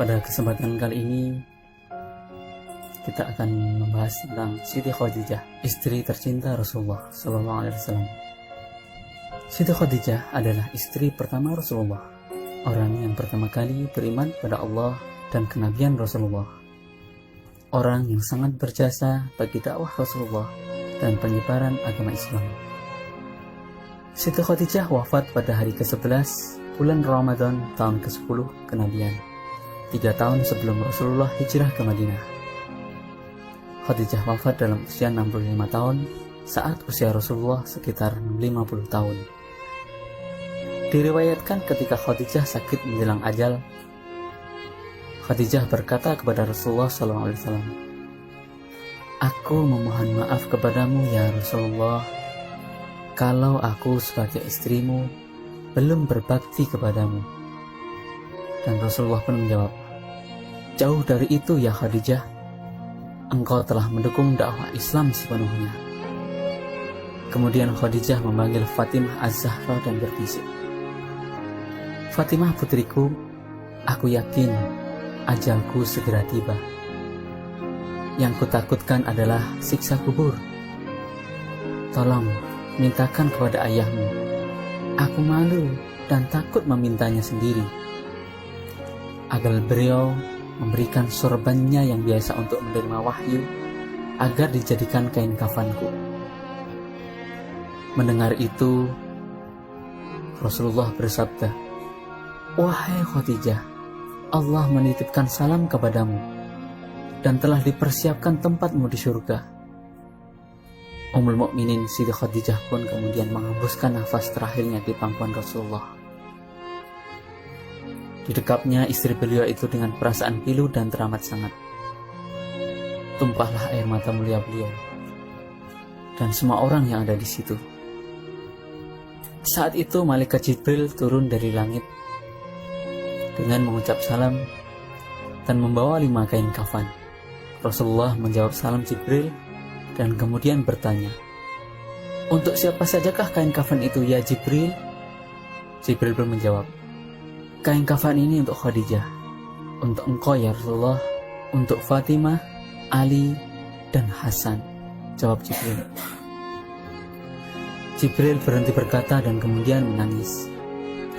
Pada kesempatan kali ini kita akan membahas tentang Siti Khadijah, istri tercinta Rasulullah SAW. Siti Khadijah adalah istri pertama Rasulullah, orang yang pertama kali beriman pada Allah dan kenabian Rasulullah, orang yang sangat berjasa bagi dakwah Rasulullah dan penyebaran agama Islam. Siti Khadijah wafat pada hari ke-11 bulan Ramadan tahun ke-10 kenabian, 3 tahun sebelum Rasulullah hijrah ke Madinah. Khadijah wafat dalam usia 65 tahun saat usia Rasulullah sekitar 50 tahun. Diriwayatkan ketika Khadijah sakit menjelang ajal, Khadijah berkata kepada Rasulullah SAW, "Aku memohon maaf kepadamu ya Rasulullah, kalau aku sebagai istrimu belum berbakti kepadamu." Dan Rasulullah pun menjawab, "Jauh dari itu ya Khadijah, engkau telah mendukung dakwah Islam sepenuhnya." Kemudian Khadijah memanggil Fatimah Az-Zahra dan berbisik, "Fatimah putriku, aku yakin ajalku segera tiba. Yang kutakutkan adalah siksa kubur. Tolong mintakan kepada ayahmu. Aku malu dan takut memintanya sendiri, agar beliau memberikan sorbannya yang biasa untuk menerima wahyu agar dijadikan kain kafanku." Mendengar itu, Rasulullah bersabda, "Wahai Khadijah, Allah menitipkan salam kepadamu dan telah dipersiapkan tempatmu di surga." Ummul Mukminin Siti Khadijah pun kemudian menghembuskan nafas terakhirnya di pangkuan Rasulullah. Didekapnya istri beliau itu dengan perasaan pilu dan teramat sangat. Tumpahlah air mata mulia beliau dan semua orang yang ada di situ. Saat itu malaikat Jibril turun dari langit dengan mengucap salam dan membawa 5 kain kafan. Rasulullah menjawab salam Jibril dan kemudian bertanya, "Untuk siapa sajakah kain kafan itu ya Jibril?" Jibril pun menjawab, "Kain kafan ini untuk Khadijah, untuk engkau ya Rasulullah, untuk Fatimah, Ali, dan Hasan," jawab Jibril. Jibril berhenti berkata dan kemudian menangis.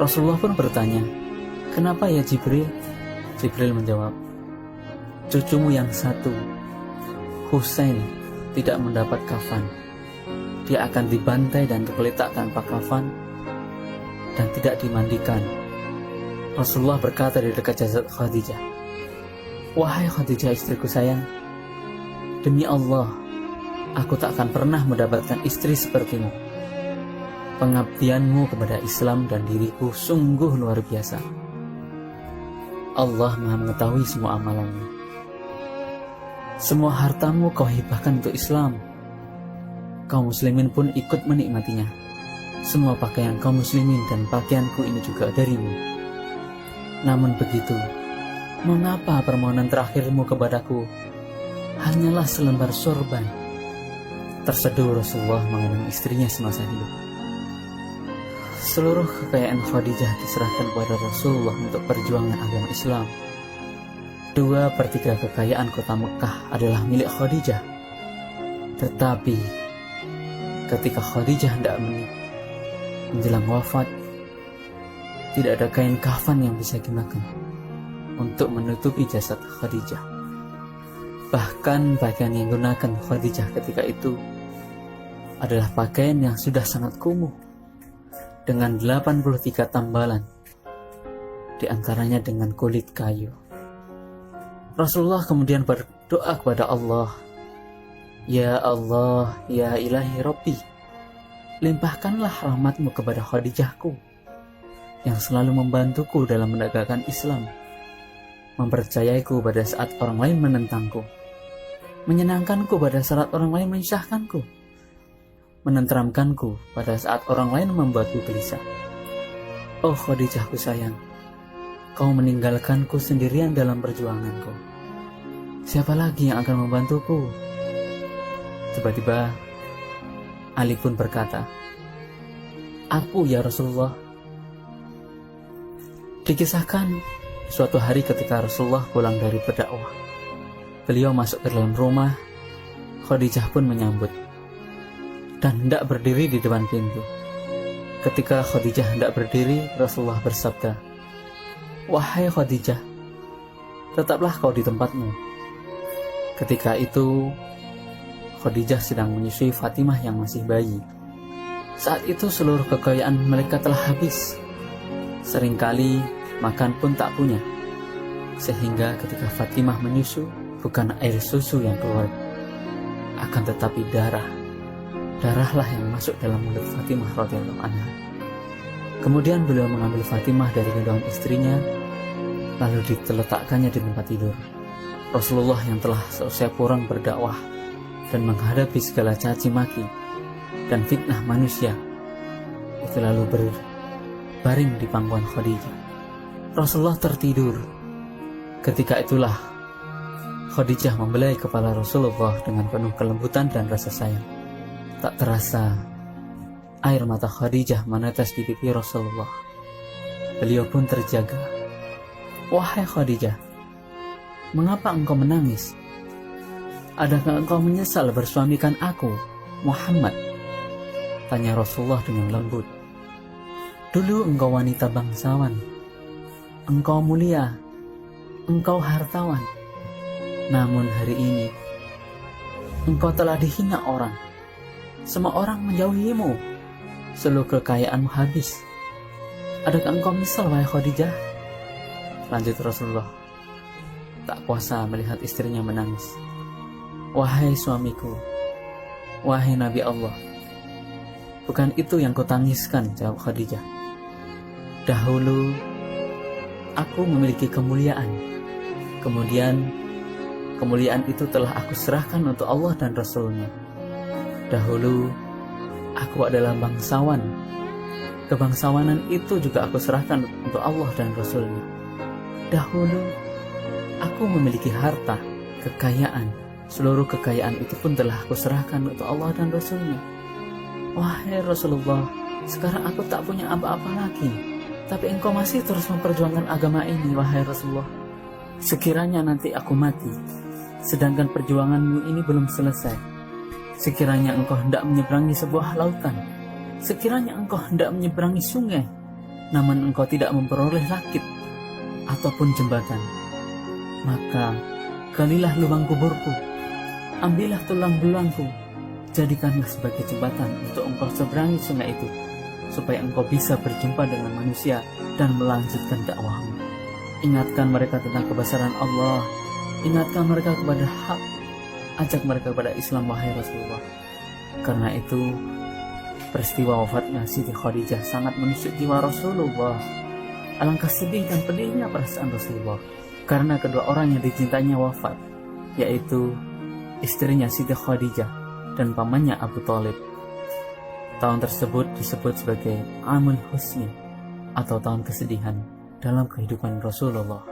Rasulullah pun bertanya, "Kenapa ya Jibril?" Jibril menjawab, "Cucumu yang satu, Husain, tidak mendapat kafan. Dia akan dibantai dan tergeletak tanpa kafan dan tidak dimandikan." Rasulullah berkata di dekat jasad Khadijah, "Wahai Khadijah istriku sayang, demi Allah, aku tak akan pernah mendapatkan istri sepertimu. Pengabdianmu kepada Islam dan diriku sungguh luar biasa. Allah Maha mengetahui semua amalanmu. Semua hartamu kau hibahkan untuk Islam. Kaum muslimin pun ikut menikmatinya. Semua pakaian kaum muslimin dan pakaianku ini juga darimu. Namun begitu, mengapa permohonan terakhirmu kepadaku hanyalah selembar sorban?" Terseduh Rasulullah mengenang istrinya semasa hidup. Seluruh kekayaan Khadijah diserahkan kepada Rasulullah untuk perjuangan agama Islam. 2/3 kekayaan kota Mekah adalah milik Khadijah. Tetapi ketika Khadijah hendak menjelang wafat, tidak ada kain kafan yang bisa digunakan untuk menutupi jasad Khadijah. Bahkan pakaian yang digunakan Khadijah ketika itu adalah pakaian yang sudah sangat kumuh, dengan 83 tambalan, diantaranya dengan kulit kayu. Rasulullah kemudian berdoa kepada Allah, "Ya Allah, ya ilahi Rabbi, limpahkanlah rahmatmu kepada Khadijahku, yang selalu membantuku dalam menegakkan Islam, mempercayaiku pada saat orang lain menentangku, menyenangkanku pada saat orang lain menyusahkanku, menenteramkanku pada saat orang lain membuatku gelisah. Oh Khadijahku sayang, kau meninggalkanku sendirian dalam perjuanganku. Siapa lagi yang akan membantuku?" Tiba-tiba Ali pun berkata, "Aku ya Rasulullah." Dikisahkan Suatu hari ketika Rasulullah pulang dari berdakwah, beliau masuk ke dalam rumah. Khadijah pun menyambut dan hendak berdiri di depan pintu. Ketika Khadijah hendak berdiri, Rasulullah bersabda, "Wahai Khadijah, tetaplah kau di tempatmu." Ketika itu Khadijah sedang menyusui Fatimah yang masih bayi. Saat itu seluruh kekayaan mereka telah habis. Seringkali makan pun tak punya. Sehingga ketika Fatimah menyusu, bukan air susu yang keluar, akan tetapi darah. Darahlah yang masuk dalam mulut Fatimah radhiyallahu anha. Kemudian beliau mengambil Fatimah dari gendongan istrinya, lalu diletakkannya di tempat tidur. Rasulullah yang telah selesai kurang berdakwah dan menghadapi segala caci maki dan fitnah manusia, itu lalu berbaring di pangkuan Khadijah. Rasulullah tertidur. Ketika itulah Khadijah membelai kepala Rasulullah dengan penuh kelembutan dan rasa sayang. Tak terasa air mata Khadijah menetes di pipi Rasulullah. Beliau pun terjaga. "Wahai Khadijah, mengapa engkau menangis? Adakah engkau menyesal bersuamikan aku, Muhammad?" tanya Rasulullah dengan lembut. "Dulu engkau wanita bangsawan, engkau mulia, engkau hartawan. Namun hari ini engkau telah dihina orang. Semua orang menjauhimu, seluruh kekayaanmu habis. Adakah engkau menyesal, wahai Khadijah?" Lanjut Rasulullah, tak kuasa melihat istrinya menangis. "Wahai suamiku, wahai Nabi Allah, bukan itu yang kutangiskan," jawab Khadijah. "Dahulu aku memiliki kemuliaan. Kemudian kemuliaan itu telah aku serahkan untuk Allah dan Rasul-Nya. Dahulu aku adalah bangsawan. Kebangsawanan itu juga aku serahkan untuk Allah dan Rasul-Nya. Dahulu aku memiliki harta, kekayaan. Seluruh kekayaan itu pun telah aku serahkan untuk Allah dan Rasul-Nya. Wahai Rasulullah, sekarang aku tak punya apa-apa lagi. Tapi engkau masih terus memperjuangkan agama ini, wahai Rasulullah. Sekiranya nanti aku mati, sedangkan perjuanganmu ini belum selesai. Sekiranya engkau hendak menyeberangi sebuah lautan, sekiranya engkau hendak menyeberangi sungai, namun engkau tidak memperoleh rakit ataupun jembatan, maka galilah lubang kuburku, ambillah tulang belangku, jadikanlah sebagai jembatan untuk engkau seberangi sungai itu, supaya engkau bisa berjumpa dengan manusia dan melanjutkan dakwahmu. Ingatkan mereka tentang kebesaran Allah, ingatkan mereka kepada hak, ajak mereka kepada Islam, wahai Rasulullah." Karena itu peristiwa wafatnya Siti Khadijah sangat menusuk jiwa Rasulullah. Alangkah sedih dan pedihnya perasaan Rasulullah karena kedua orang yang dicintainya wafat, yaitu istrinya Siti Khadijah dan pamannya Abu Thalib. Tahun tersebut disebut sebagai Amul Husni atau tahun kesedihan dalam kehidupan Rasulullah.